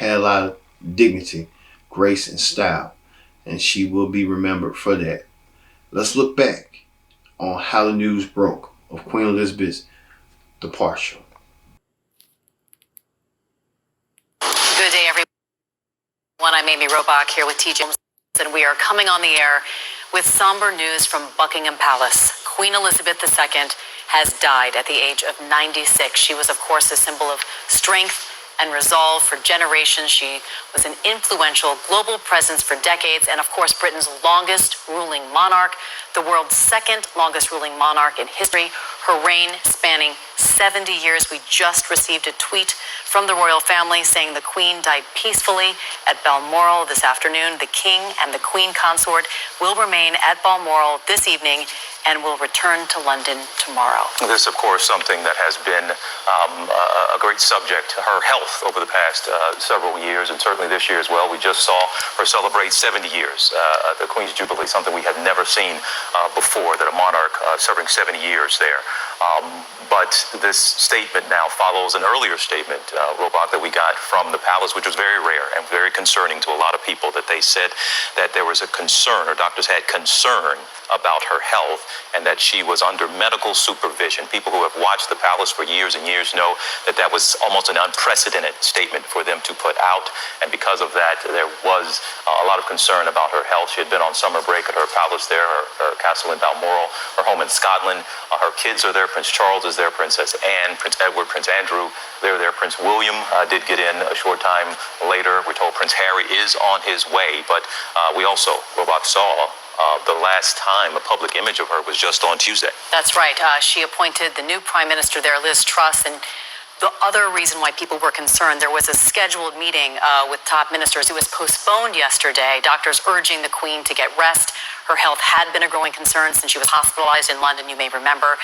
had a lot of dignity, grace, and style, and she will be remembered for that. Let's look back on how the news broke of Queen Elizabeth's departure. Good day, everyone. I'm Amy Robach here with TJ, and we are coming on the air with somber news from Buckingham Palace. Queen Elizabeth II has died at the age of 96. She was, of course, a symbol of strength and resolve for generations. She was an influential global presence for decades, and of course, Britain's longest ruling monarch, the world's second longest ruling monarch in history. Her reign spanning 70 years. We just received a tweet from the royal family saying the Queen died peacefully at Balmoral this afternoon. The King and the Queen consort will remain at Balmoral this evening and will return to London tomorrow. This, of course, something that has been a great subject, her health over the past several years, and certainly this year as well. We just saw her celebrate 70 years, the Queen's Jubilee, something we had never seen before, that a monarch serving 70 years there. But this statement now follows an earlier statement, Robach, that we got from the palace, which was very rare and very concerning to a lot of people, that they said that there was a concern, or doctors had concern about her health, and that she was under medical supervision. People who have watched the palace for years and years know that that was almost an unprecedented statement for them to put out, and because of that, there was a lot of concern about her health. She had been on summer break at her palace there, her castle in Balmoral, her home in Scotland. Her kids are there. Prince Charles is there, Princess Anne, Prince Edward, Prince Andrew, they're there. Prince William did get in a short time later. We're told Prince Harry is on his way, but we also, Robach, saw the last time a public image of her was just on Tuesday. That's right. She appointed the new prime minister there, Liz Truss, and the other reason why people were concerned, there was a scheduled meeting with top ministers. It was postponed yesterday, doctors urging the Queen to get rest. Her health had been a growing concern since she was hospitalized in London, you may remember.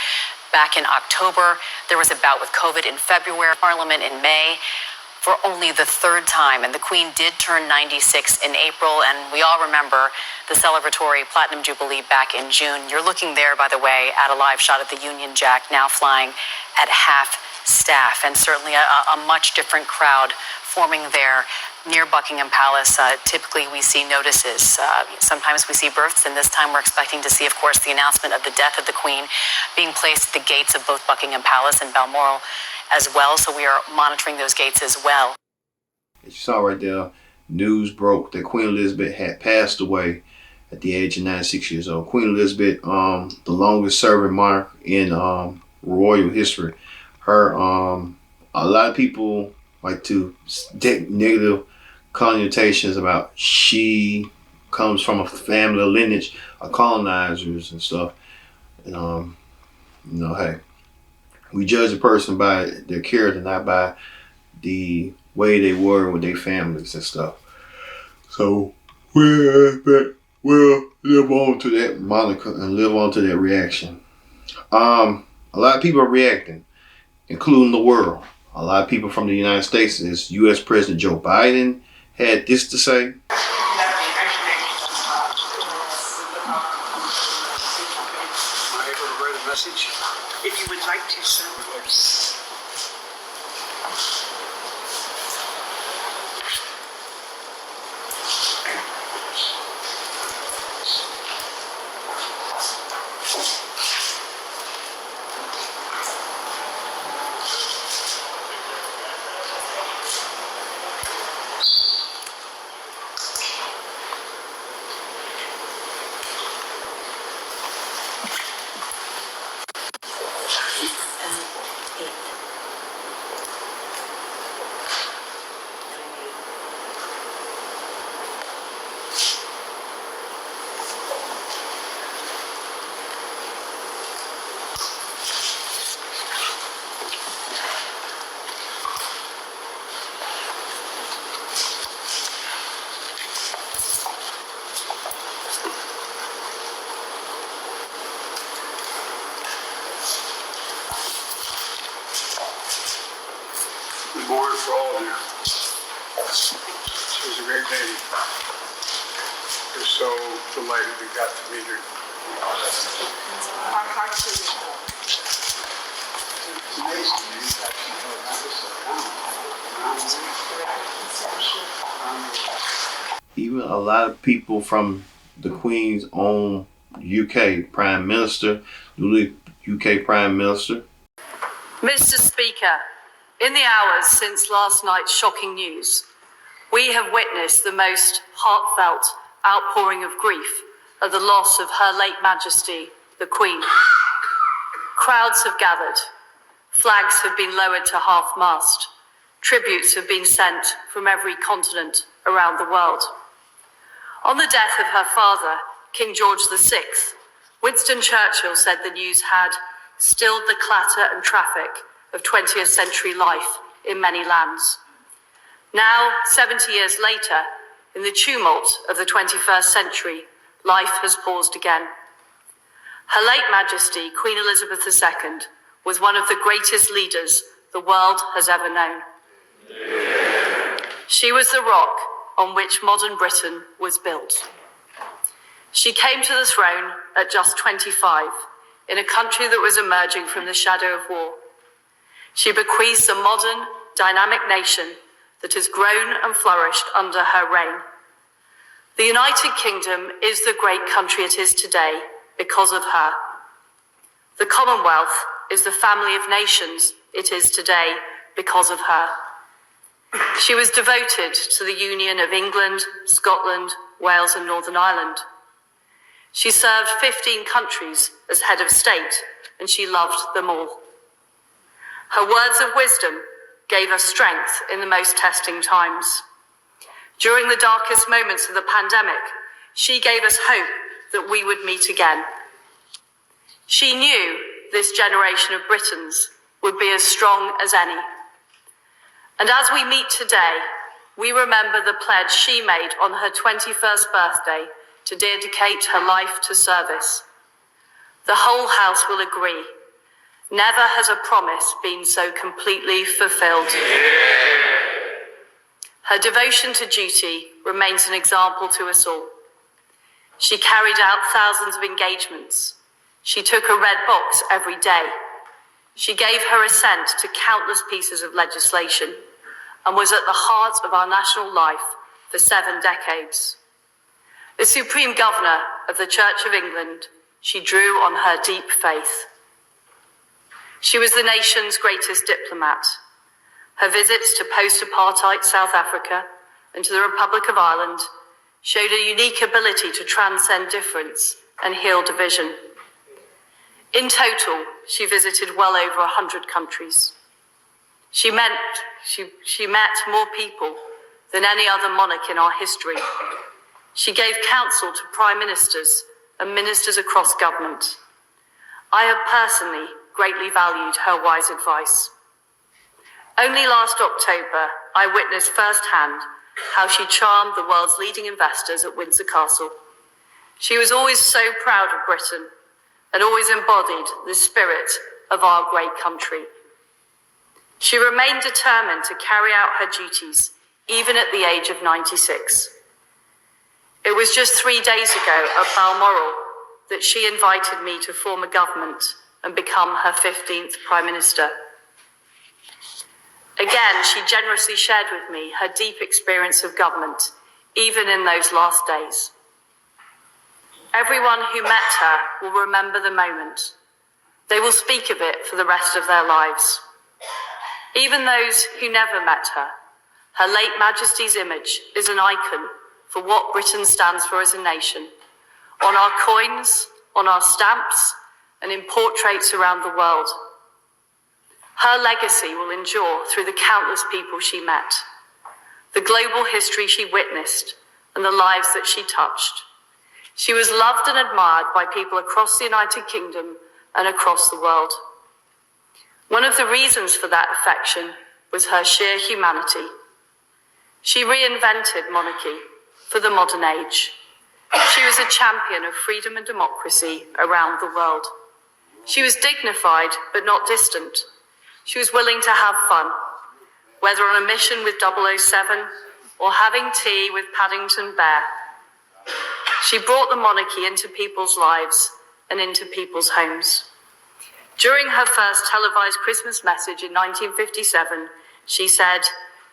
Back in October, there was a bout with COVID in February, Parliament in May, for only the third time. And the Queen did turn 96 in April, and we all remember the celebratory Platinum Jubilee back in June. You're looking there, by the way, at a live shot of the Union Jack, now flying at half staff, and certainly a much different crowd forming there near Buckingham Palace. Typically, we see notices. Sometimes we see births, and this time we're expecting to see, of course, the announcement of the death of the Queen being placed at the gates of both Buckingham Palace and Balmoral as well. So we are monitoring those gates as well. As you saw right there, news broke that Queen Elizabeth had passed away at the age of 96 years old. Queen Elizabeth, the longest serving monarch in royal history. Her, a lot of people like to take negative connotations about she comes from a family lineage of colonizers and stuff. And, hey, we judge a person by their character, not by the way they were with their families and stuff. So we'll live on to that moniker and live on to that reaction. A lot of people are reacting, including the world. A lot of people from the United States, as U.S. President Joe Biden had this to say. If you would like to, sir. Memorial for all of you. She was a great lady. We're so delighted we got to meet her. Our hearts are with her. It's amazing. You actually know that was so even a lot of people from the Queen's own UK Prime Minister, newly UK Prime Minister. Mr. Speaker, in the hours since last night's shocking news, we have witnessed the most heartfelt outpouring of grief at the loss of Her late Majesty, the Queen. Crowds have gathered, flags have been lowered to half-mast, tributes have been sent from every continent around the world. On the death of her father, King George VI, Winston Churchill said the news had stilled the clatter and traffic of 20th century life in many lands. Now, 70 years later, in the tumult of the 21st century, life has paused again. Her late Majesty, Queen Elizabeth II, was one of the greatest leaders the world has ever known. She was the rock on which modern Britain was built. She came to the throne at just 25, in a country that was emerging from the shadow of war. She bequeaths a modern, dynamic nation that has grown and flourished under her reign. The United Kingdom is the great country it is today because of her. The Commonwealth is the family of nations it is today because of her. She was devoted to the union of England, Scotland, Wales, and Northern Ireland. She served 15 countries as head of state, and she loved them all. Her words of wisdom gave us strength in the most testing times. During the darkest moments of the pandemic, she gave us hope that we would meet again. She knew this generation of Britons would be as strong as any. And as we meet today, we remember the pledge she made on her 21st birthday to dedicate her life to service. The whole House will agree. Never has a promise been so completely fulfilled. Her devotion to duty remains an example to us all. She carried out thousands of engagements. She took a red box every day. She gave her assent to countless pieces of legislation and was at the heart of our national life for 7 decades. As Supreme Governor of the Church of England, she drew on her deep faith. She was the nation's greatest diplomat. Her visits to post-apartheid South Africa and to the Republic of Ireland showed a unique ability to transcend difference and heal division. In total, she visited well over 100 countries. She met more people than any other monarch in our history. She gave counsel to prime ministers and ministers across government. I have personally greatly valued her wise advice. Only last October, I witnessed firsthand how she charmed the world's leading investors at Windsor Castle. She was always so proud of Britain and always embodied the spirit of our great country. She remained determined to carry out her duties, even at the age of 96. It was just 3 days ago at Balmoral that she invited me to form a government and become her 15th Prime Minister. Again, she generously shared with me her deep experience of government, even in those last days. Everyone who met her will remember the moment. They will speak of it for the rest of their lives. Even those who never met her, Her late Majesty's image is an icon for what Britain stands for as a nation, on our coins, on our stamps, and in portraits around the world. Her legacy will endure through the countless people she met, the global history she witnessed, and the lives that she touched. She was loved and admired by people across the United Kingdom and across the world. One of the reasons for that affection was her sheer humanity. She reinvented monarchy for the modern age. She was a champion of freedom and democracy around the world. She was dignified but not distant. She was willing to have fun, whether on a mission with 007 or having tea with Paddington Bear. She brought the monarchy into people's lives and into people's homes. During her first televised Christmas message in 1957, she said,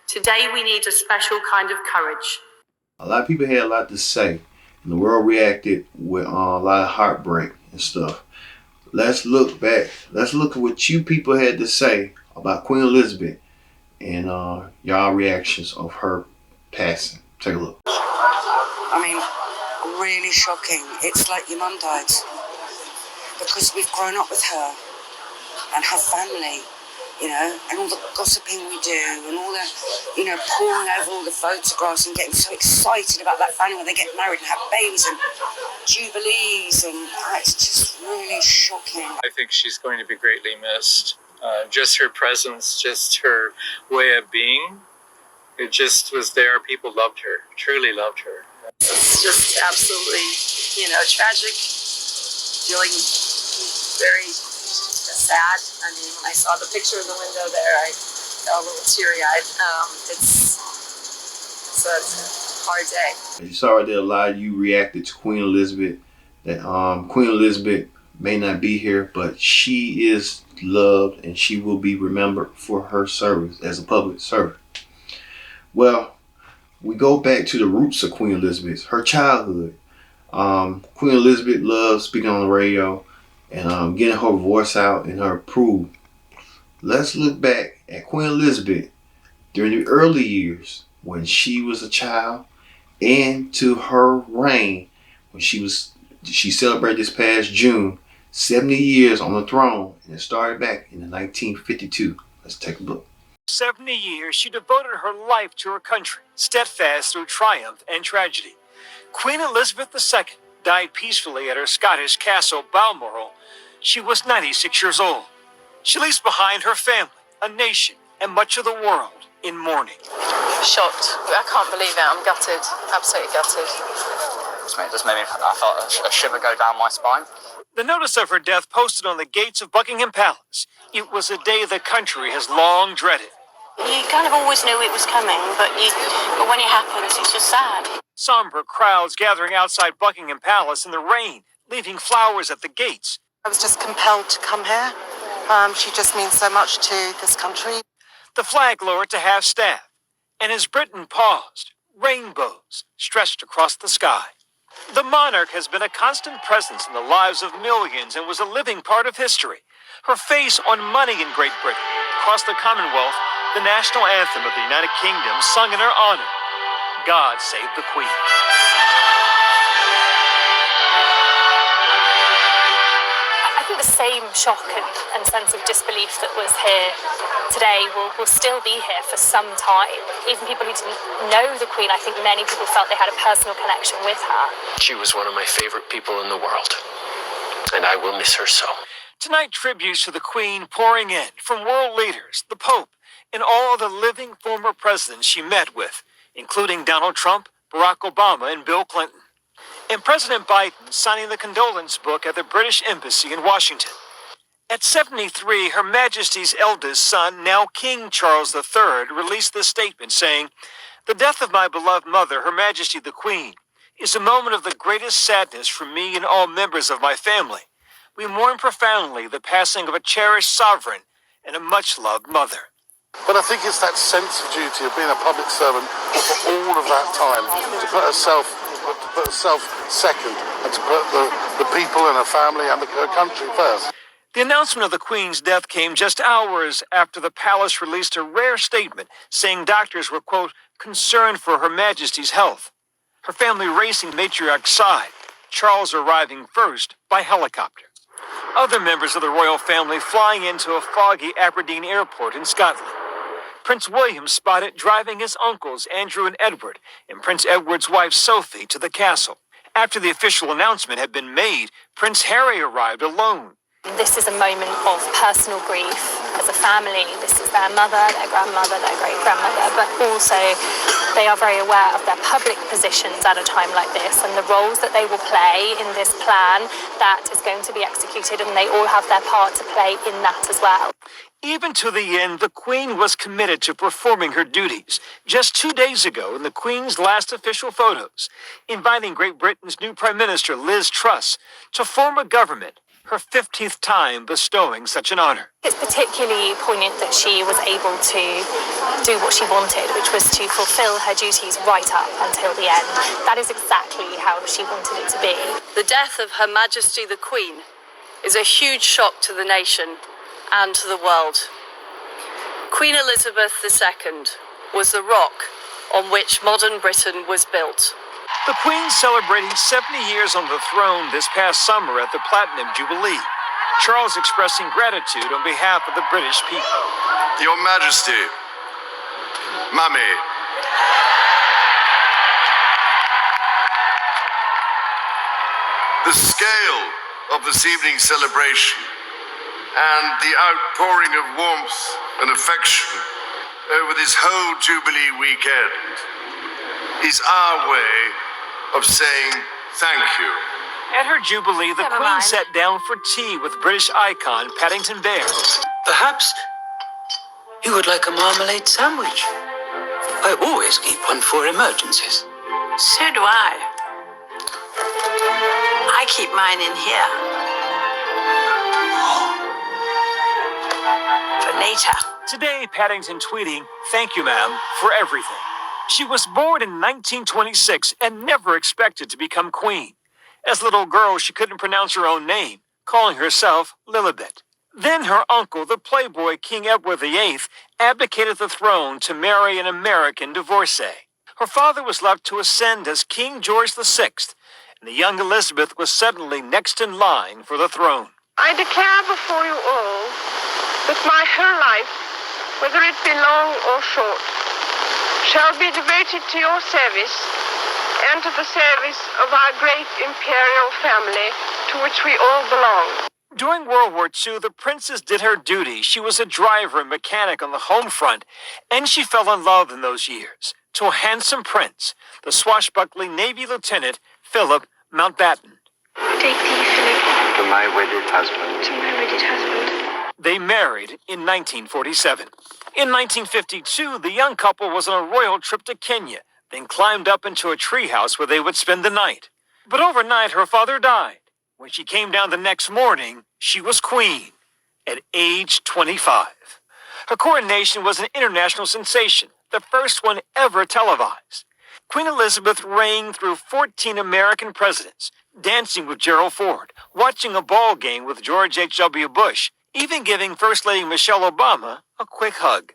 "Today we need a special kind of courage. A lot of people had a lot to say, and the world reacted with a lot of heartbreak and stuff. Let's look back. Let's look at what you people had to say about Queen Elizabeth and y'all reactions of her passing. Take a look. I mean, really shocking. It's like your mum died. Because we've grown up with her and her family, you know, and all the gossiping we do and all the, you know, poring over all the photographs and getting so excited about that family when they get married and have babies and jubilees, and it's just really shocking. I think she's going to be greatly missed. Just her presence, just her way of being, it just was there. People loved her, truly loved her. It's just absolutely, you know, tragic, feeling very sad. I mean, when I saw the picture in the window there, I got a little teary-eyed. It's a hard day. You saw right there, a lot of you reacted to Queen Elizabeth. That Queen Elizabeth may not be here, but she is loved and she will be remembered for her service as a public servant. Well, we go back to the roots of Queen Elizabeth, her childhood. Queen Elizabeth loved speaking on the radio and getting her voice out and her approval. Let's look back at Queen Elizabeth during the early years when she was a child, and to her reign when she celebrated this past June 70 years on the throne, and it started back in 1952. Let's take a look. 70 years she devoted her life to her country, steadfast through triumph and tragedy. Queen Elizabeth II died peacefully at her Scottish castle Balmoral. She was 96 years old. She leaves behind her family, a nation, and much of the world in mourning. Shocked. I can't believe it. I'm gutted. Absolutely gutted. It just made me, I felt a shiver go down my spine. The notice of her death posted on the gates of Buckingham Palace. It was a day the country has long dreaded. You kind of always knew it was coming, but when it happens, it's just sad. Somber crowds gathering outside Buckingham Palace in the rain, leaving flowers at the gates. I was just compelled to come here. She just means so much to this country. The flag lowered to half-staff, and as Britain paused, rainbows stretched across the sky. The monarch has been a constant presence in the lives of millions and was a living part of history. Her face on money in Great Britain. Across the Commonwealth, the national anthem of the United Kingdom sung in her honor. God save the Queen. I think the same shock and sense of disbelief that was here today will still be here for some time. Even people who didn't know the Queen, I think many people felt they had a personal connection with her. She was one of my favorite people in the world, and I will miss her so. Tonight, tributes to the Queen pouring in from world leaders, the Pope, and all the living former presidents she met with, including Donald Trump, Barack Obama, and Bill Clinton. And President Biden signing the condolence book at the British Embassy in Washington. At 73, Her Majesty's eldest son, now King Charles III, released this statement saying, "The death of my beloved mother, Her Majesty the Queen, is a moment of the greatest sadness for me and all members of my family. We mourn profoundly the passing of a cherished sovereign and a much-loved mother." But I think it's that sense of duty of being a public servant for all of that time, to put herself second, and to put the people and her family and her country first. The announcement of the Queen's death came just hours after the palace released a rare statement saying doctors were, quote, concerned for Her Majesty's health. Her family racing to matriarch's side, Charles arriving first by helicopter. Other members of the royal family flying into a foggy Aberdeen airport in Scotland. Prince William spotted driving his uncles Andrew and Edward and Prince Edward's wife Sophie to the castle. After the official announcement had been made, Prince Harry arrived alone. This is a moment of personal grief as a family. This is their mother, their grandmother, their great-grandmother, but also they are very aware of their public positions at a time like this and the roles that they will play in this plan that is going to be executed, and they all have their part to play in that as well. Even to the end, the Queen was committed to performing her duties. Just 2 days ago, in the Queen's last official photos, inviting Great Britain's new Prime Minister, Liz Truss, to form a government her 50th time bestowing such an honor. It's particularly poignant that she was able to do what she wanted, which was to fulfill her duties right up until the end. That is exactly how she wanted it to be. The death of Her Majesty the Queen is a huge shock to the nation and to the world. Queen Elizabeth II was the rock on which modern Britain was built. The Queen celebrating 70 years on the throne this past summer at the Platinum Jubilee. Charles expressing gratitude on behalf of the British people. Your Majesty, Mummy, the scale of this evening's celebration and the outpouring of warmth and affection over this whole Jubilee weekend is our way of saying thank you. At her Jubilee, the Queen sat down for tea with British icon Paddington Bear. Perhaps you would like a marmalade sandwich. I always keep one for emergencies. So do I. I keep mine in here. For later. Today, Paddington tweeting, "Thank you, ma'am, for everything." She was born in 1926 and never expected to become queen. As a little girl, she couldn't pronounce her own name, calling herself Lilibet. Then her uncle, the playboy King Edward VIII, abdicated the throne to marry an American divorcee. Her father was left to ascend as King George VI, and the young Elizabeth was suddenly next in line for the throne. I declare before you all that my whole life, whether it be long or short, shall be devoted to your service and to the service of our great imperial family to which we all belong. During World War II, the princess did her duty. She was a driver and mechanic on the home front, and she fell in love in those years to a handsome prince, the swashbuckling Navy Lieutenant Philip Mountbatten. Take thee, Philip. To my wedded husband. To my wedded husband. They married in 1947. In 1952, the young couple was on a royal trip to Kenya, then climbed up into a treehouse where they would spend the night. But overnight, her father died. When she came down the next morning, she was queen at age 25. Her coronation was an international sensation, the first one ever televised. Queen Elizabeth reigned through 14 American presidents, dancing with Gerald Ford, watching a ball game with George H.W. Bush, even giving First Lady Michelle Obama a quick hug.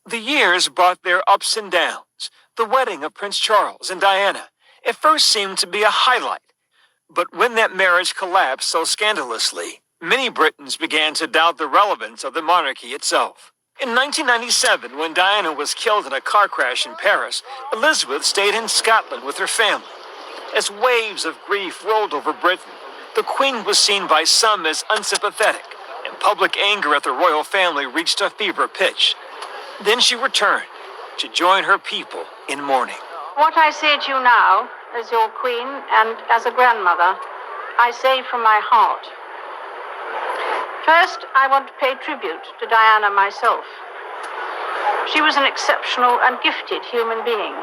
The years brought their ups and downs. The wedding of Prince Charles and Diana at first seemed to be a highlight. But when that marriage collapsed so scandalously, many Britons began to doubt the relevance of the monarchy itself. In 1997, when Diana was killed in a car crash in Paris, Elizabeth stayed in Scotland with her family. As waves of grief rolled over Britain, the Queen was seen by some as unsympathetic, and public anger at the royal family reached a fever pitch. Then she returned to join her people in mourning. What I say to you now, as your queen and as a grandmother, I say from my heart. First, I want to pay tribute to Diana myself. She was an exceptional and gifted human being.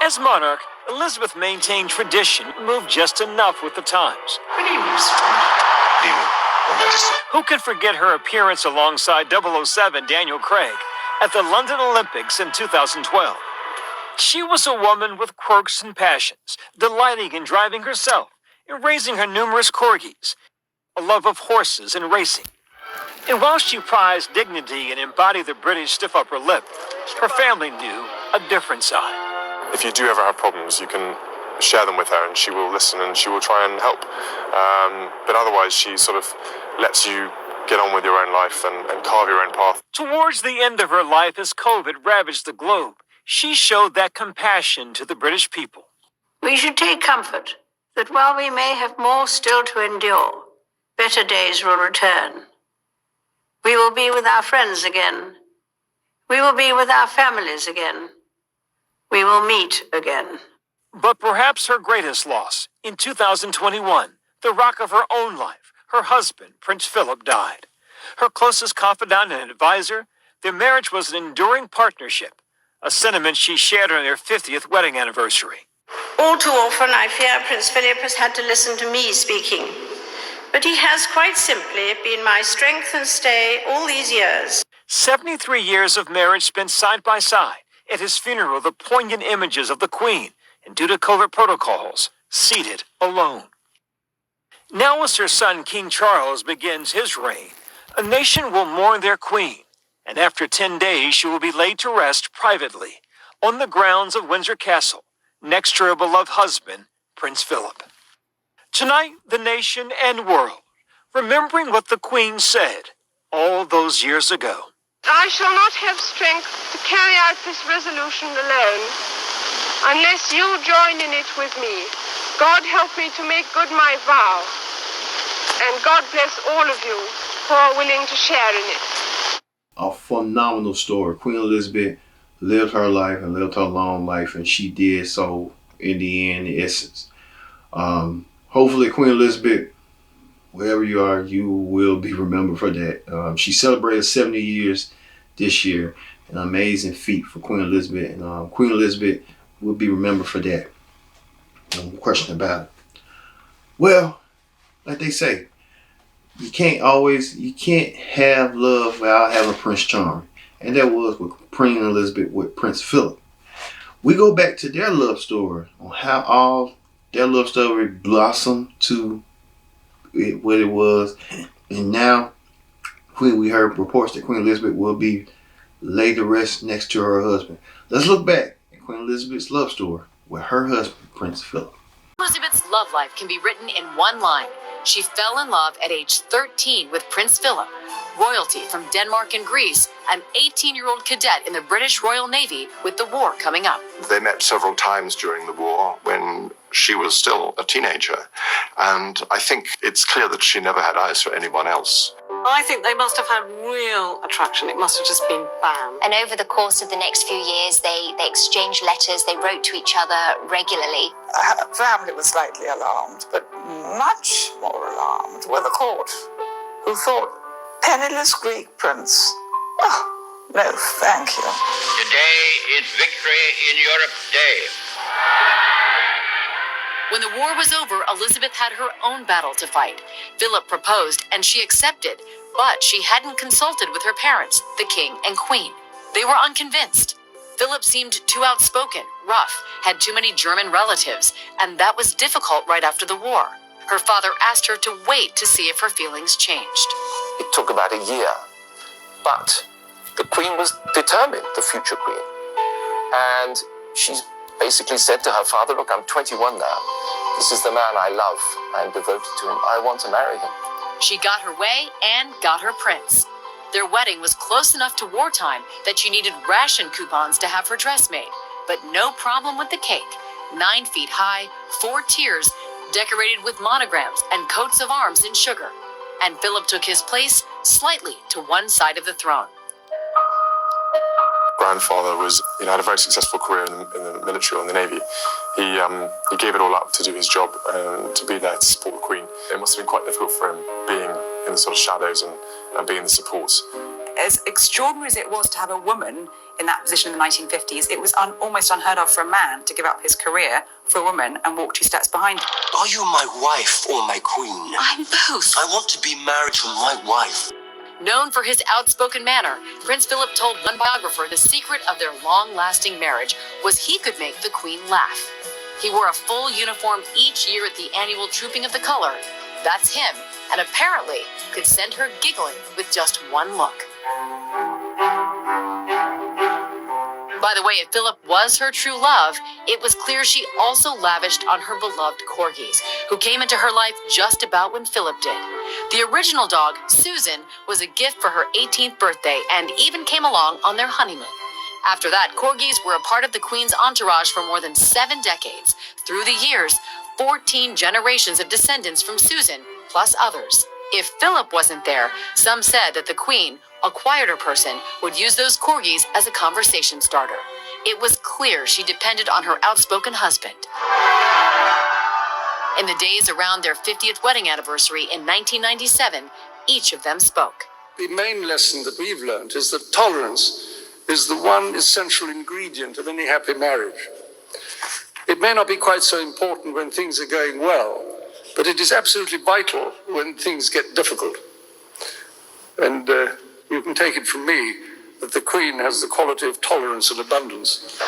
As monarch, Elizabeth maintained tradition, moved just enough with the times. Good evening, sir. Who can forget her appearance alongside 007 Daniel Craig at the London Olympics in 2012? She was a woman with quirks and passions, delighting in driving herself and raising her numerous corgis, a love of horses and racing. And while she prized dignity and embodied the British stiff upper lip, her family knew a different side. If you do ever have problems, you can share them with her and she will listen and she will try and help. But otherwise, she sort of lets you get on with your own life and carve your own path. Towards the end of her life, as COVID ravaged the globe, she showed that compassion to the British people. We should take comfort that while we may have more still to endure, better days will return. We will be with our friends again. We will be with our families again. We will meet again. But perhaps her greatest loss, in 2021, the rock of her own life, her husband, Prince Philip, died. Her closest confidant and advisor, their marriage was an enduring partnership, a sentiment she shared on their 50th wedding anniversary. All too often, I fear Prince Philip has had to listen to me speaking. but he has quite simply been my strength and stay all these years. 73 years of marriage spent side by side. At his funeral, the poignant images of the Queen, and due to COVID protocols, seated alone. Now as her son King Charles begins his reign, a nation will mourn their Queen, and after 10 days she will be laid to rest privately on the grounds of Windsor Castle, next to her beloved husband, Prince Philip. Tonight, the nation and world, remembering what the Queen said all those years ago. I shall not have strength to carry out this resolution alone, unless you join in it with me. God help me to make good my vow, and God bless all of you who are willing to share in it. A phenomenal story. Queen Elizabeth lived her life and lived her long life, and she did so in the end, in essence. Hopefully, Queen Elizabeth, wherever you are, you will be remembered for that. She celebrated 70 years this year. An amazing feat for Queen Elizabeth. And Queen Elizabeth will be remembered for that. No question about it. Well, like they say, you can't have love without having Prince Charming. And that was with Queen Elizabeth with Prince Philip. We go back to their love story, on how all their love story blossomed to what it was. And now, we heard reports that Queen Elizabeth will be laid to rest next to her husband. Let's look back at Queen Elizabeth's love story with her husband, Prince Philip. Elizabeth's love life can be written in one line. She fell in love at age 13 with Prince Philip, royalty from Denmark and Greece, an 18-year-old cadet in the British Royal Navy with the war coming up. They met several times during the war when she was still a teenager, and I think it's clear that she never had eyes for anyone else. I think they must have had real attraction. It must have just been bam. And over the course of the next few years, they exchanged letters, they wrote to each other regularly. Her family was slightly alarmed, but much more alarmed were the court, who thought, penniless Greek prince. Oh, no, thank you. Today is Victory in Europe Day. When the war was over, Elizabeth had her own battle to fight. Philip proposed, and she accepted, but she hadn't consulted with her parents, the king and queen. They were unconvinced. Philip seemed too outspoken, rough, had too many German relatives, and that was difficult right after the war. Her father asked her to wait to see if her feelings changed. It took about a year, but the Queen was determined, the future Queen. And she's basically said to her father, look, I'm 21 now. This is the man I love. I'm devoted to him. I want to marry him. She got her way and got her prince. Their wedding was close enough to wartime that she needed ration coupons to have her dress made. But no problem with the cake. 9 feet high, 4 tiers, decorated with monograms and coats of arms in sugar. And Philip took his place slightly to one side of the throne. Grandfather had a very successful career in the military or in the Navy. He gave it all up to do his job and to be there to support the Queen. It must have been quite difficult for him being in the sort of shadows and being the support. As extraordinary as it was to have a woman in that position in the 1950s, it was almost unheard of for a man to give up his career for a woman and walk 2 steps behind her. Are you my wife or my queen? I'm both. I want to be married to my wife. Known for his outspoken manner, Prince Philip told one biographer the secret of their long-lasting marriage was he could make the Queen laugh. He wore a full uniform each year at the annual Trooping of the Color. That's him, and apparently could send her giggling with just one look. By the way, if Philip was her true love, it was clear she also lavished on her beloved corgis, who came into her life just about when Philip did. The original dog, Susan, was a gift for her 18th birthday and even came along on their honeymoon. After that, corgis were a part of the Queen's entourage for more than 7 decades. Through the years, 14 generations of descendants from Susan, plus others. If Philip wasn't there, some said that the Queen, a quieter person, would use those corgis as a conversation starter. It was clear she depended on her outspoken husband. In the days around their 50th wedding anniversary in 1997, each of them spoke. The main lesson that we've learned is that tolerance is the one essential ingredient of any happy marriage. It may not be quite so important when things are going well, but it is absolutely vital when things get difficult. And you can take it from me that the Queen has the quality of tolerance and abundance.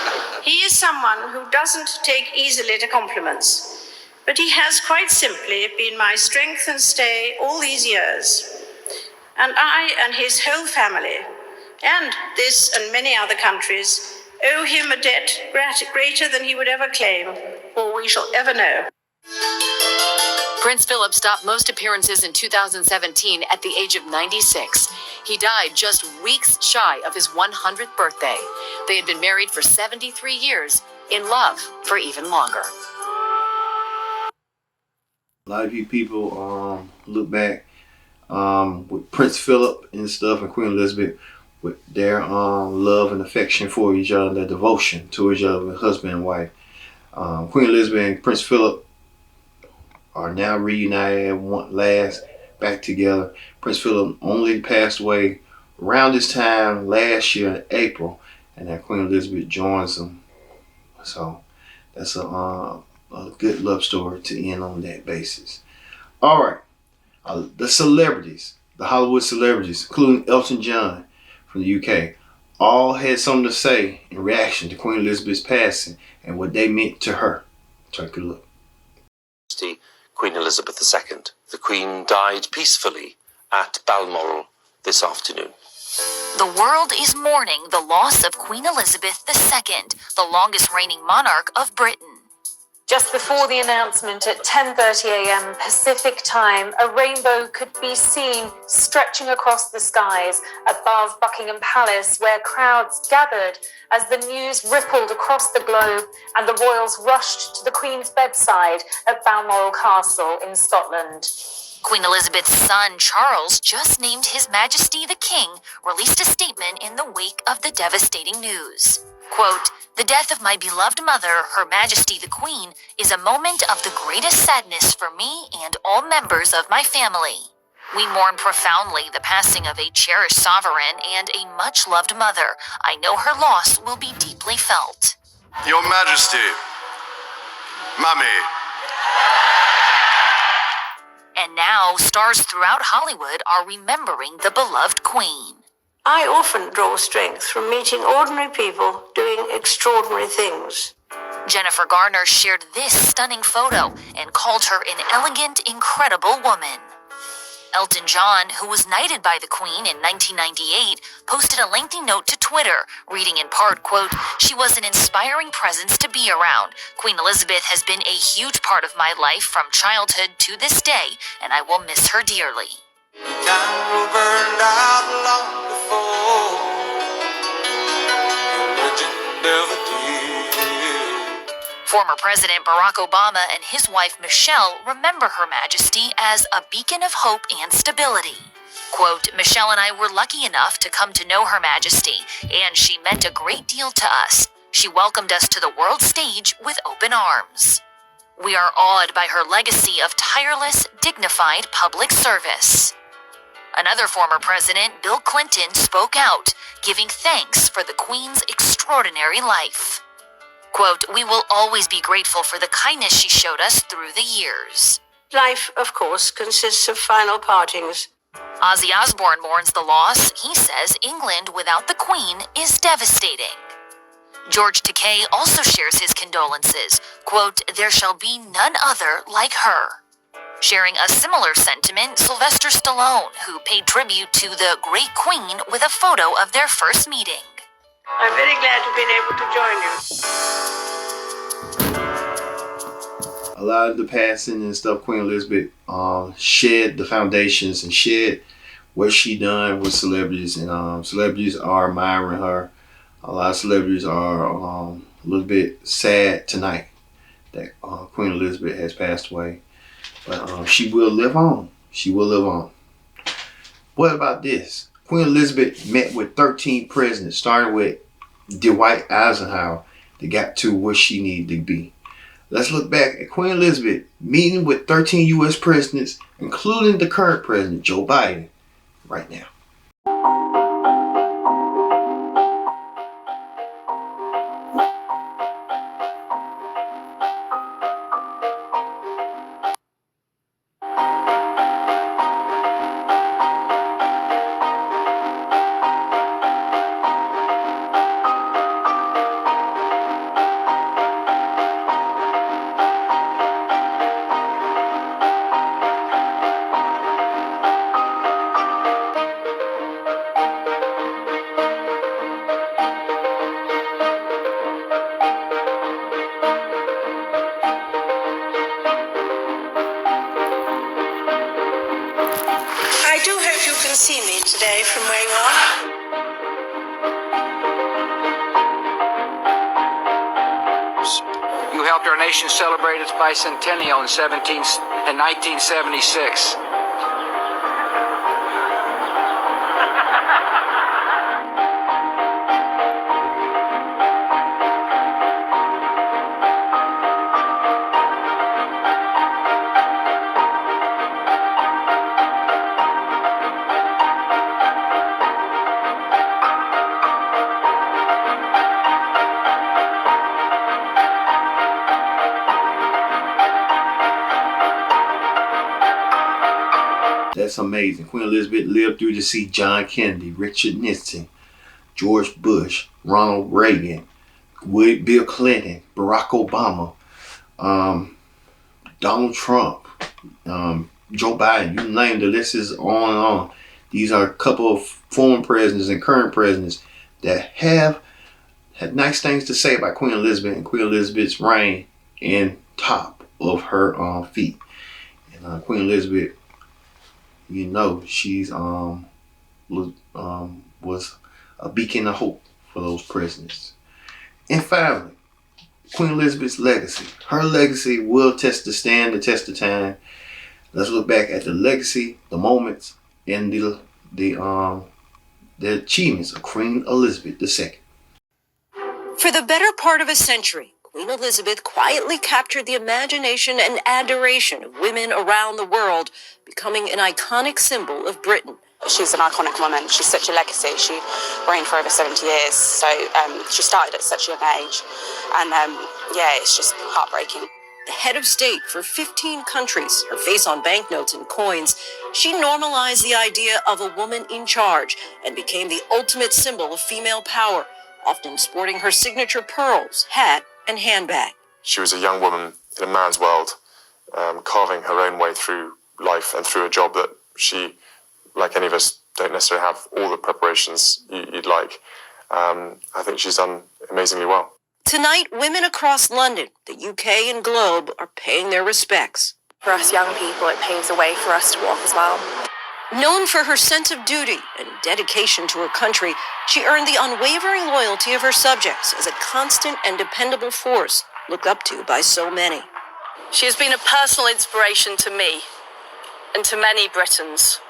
He is someone who doesn't take easily to compliments, but he has quite simply been my strength and stay all these years. And I and his whole family, and this and many other countries, owe him a debt greater than he would ever claim, or we shall ever know. Prince Philip stopped most appearances in 2017 at the age of 96. He died just weeks shy of his 100th birthday. They had been married for 73 years, in love for even longer. A lot of you people look back with Prince Philip and stuff and Queen Elizabeth with their love and affection for each other, their devotion to each other, husband and wife. Queen Elizabeth and Prince Philip are now reunited, last back together. Prince Philip only passed away around this time last year in April, and that Queen Elizabeth joins them. So that's a good love story to end on that basis. All right, the celebrities, the Hollywood celebrities, including Elton John from the UK, all had something to say in reaction to Queen Elizabeth's passing and what they meant to her. Take a look. Queen Elizabeth II. The Queen died peacefully at Balmoral this afternoon. The world is mourning the loss of Queen Elizabeth II, the longest reigning monarch of Britain. Just before the announcement at 10:30 a.m. Pacific time, a rainbow could be seen stretching across the skies above Buckingham Palace, where crowds gathered as the news rippled across the globe and the royals rushed to the Queen's bedside at Balmoral Castle in Scotland. Queen Elizabeth's son, Charles, just named His Majesty the King, released a statement in the wake of the devastating news. Quote, "The death of my beloved mother, Her Majesty the Queen, is a moment of the greatest sadness for me and all members of my family. We mourn profoundly the passing of a cherished sovereign and a much-loved mother. I know her loss will be deeply felt." Your Majesty, Mummy. And now, stars throughout Hollywood are remembering the beloved Queen. I often draw strength from meeting ordinary people doing extraordinary things. Jennifer Garner shared this stunning photo and called her an elegant, incredible woman. Elton John, who was knighted by the Queen in 1998, posted a lengthy note to Twitter, reading in part, quote, "She was an inspiring presence to be around. Queen Elizabeth has been a huge part of my life from childhood to this day, and I will miss her dearly." Candle burned out long before religion never did. Former President Barack Obama and his wife Michelle remember Her Majesty as a beacon of hope and stability. Quote, "Michelle and I were lucky enough to come to know Her Majesty, and she meant a great deal to us. She welcomed us to the world stage with open arms. We are awed by her legacy of tireless, dignified public service." Another former president, Bill Clinton, spoke out, giving thanks for the Queen's extraordinary life. Quote, "We will always be grateful for the kindness she showed us through the years." Life, of course, consists of final partings. Ozzy Osbourne mourns the loss. He says England without the Queen is devastating. George Takei also shares his condolences. Quote, "There shall be none other like her." Sharing a similar sentiment, Sylvester Stallone, who paid tribute to the great Queen with a photo of their first meeting. I'm very glad to have been able to join you. A lot of the passing and stuff, Queen Elizabeth shed the foundations and shed what she done with celebrities, and celebrities are admiring her. A lot of celebrities are a little bit sad tonight that Queen Elizabeth has passed away. But she will live on. She will live on. What about this? Queen Elizabeth met with 13 presidents, starting with Dwight Eisenhower, that got to where she needed to be. Let's look back at Queen Elizabeth meeting with 13 U.S. presidents, including the current president, Joe Biden, right now. can see me today from where you are. You helped our nation celebrate its bicentennial in 1976. That's amazing. Queen Elizabeth lived through to see John Kennedy, Richard Nixon, George Bush, Ronald Reagan, Bill Clinton, Barack Obama, Donald Trump, Joe Biden. You name the list is on and on. These are a couple of former presidents and current presidents that have had nice things to say about Queen Elizabeth and Queen Elizabeth's reign in top of her feet. And Queen Elizabeth, you know, she's was a beacon of hope for those prisoners. And finally, Queen Elizabeth's legacy. Her legacy will stand the test of time. Let's look back at the legacy, the moments, and the achievements of Queen Elizabeth II. For the better part of a century, Queen Elizabeth quietly captured the imagination and adoration of women around the world, becoming an iconic symbol of Britain. She's an iconic woman. She's such a legacy. She reigned for over 70 years. So she started at such a young age. And it's just heartbreaking. The head of state for 15 countries, her face on banknotes and coins, she normalized the idea of a woman in charge and became the ultimate symbol of female power, often sporting her signature pearls, hat, and handbag. She was a young woman in a man's world, carving her own way through life and through a job that she, like any of us, don't necessarily have all the preparations you'd like. I think she's done amazingly well. Tonight, women across London, the UK, and globe are paying their respects. For us young people, it paves a way for us to walk as well. Known for her sense of duty and dedication to her country, she earned the unwavering loyalty of her subjects as a constant and dependable force looked up to by so many. She has been a personal inspiration to me and to many Britons.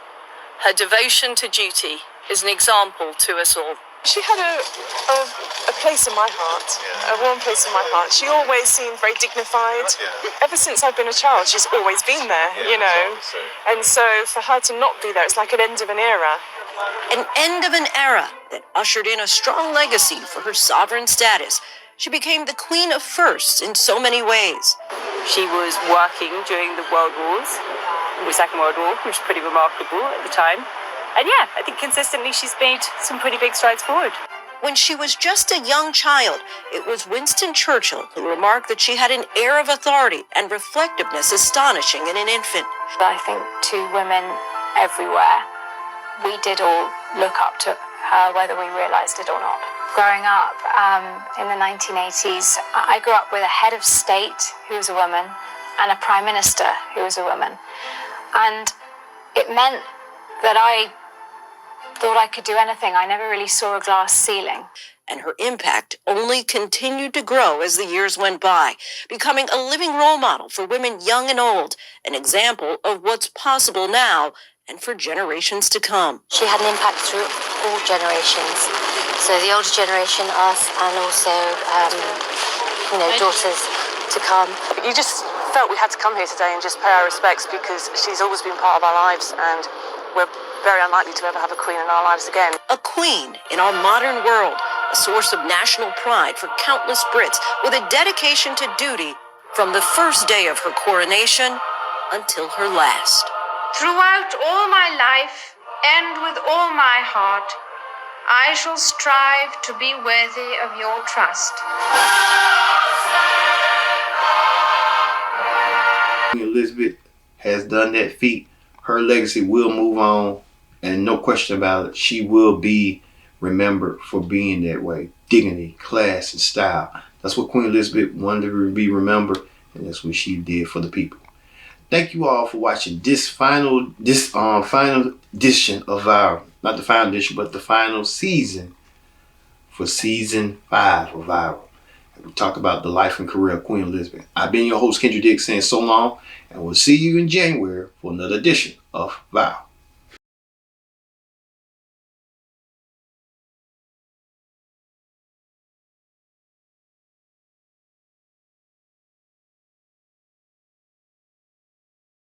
Her devotion to duty is an example to us all. She had a place in my heart, a warm place in my heart. She always seemed very dignified. Ever since I've been a child, she's always been there, you know. And so for her to not be there, it's like an end of an era. An end of an era that ushered in a strong legacy for her sovereign status. She became the queen of firsts in so many ways. She was working during the World Wars, the Second World War, which was pretty remarkable at the time. And yeah, I think consistently she's made some pretty big strides forward. When she was just a young child, it was Winston Churchill who remarked that she had an air of authority and reflectiveness astonishing in an infant. I think to women everywhere, we did all look up to her, whether we realized it or not. Growing up in the 1980s, I grew up with a head of state who was a woman and a prime minister who was a woman. And it meant that I thought I could do anything. I never really saw a glass ceiling. And her impact only continued to grow as the years went by, becoming a living role model for women young and old, an example of what's possible now and for generations to come. She had an impact through all generations. So the older generation, us, and also, daughters to come. You just felt we had to come here today and just pay our respects because she's always been part of our lives and we're very unlikely to ever have a queen in our lives again. A queen in our modern world, a source of national pride for countless Brits with a dedication to duty from the first day of her coronation until her last. Throughout all my life and with all my heart, I shall strive to be worthy of your trust. Queen Elizabeth has done that feat. Her legacy will move on, and no question about it, she will be remembered for being that way. Dignity, class, and style. That's what Queen Elizabeth wanted to be remembered, and that's what she did for the people. Thank you all for watching this final edition of Viral. Not the final edition, but the final season for season 5 of Viral. We talk about the life and career of Queen Elizabeth. I've been your host, Kendra Dick, saying so long, and we'll see you in January for another edition of Viral.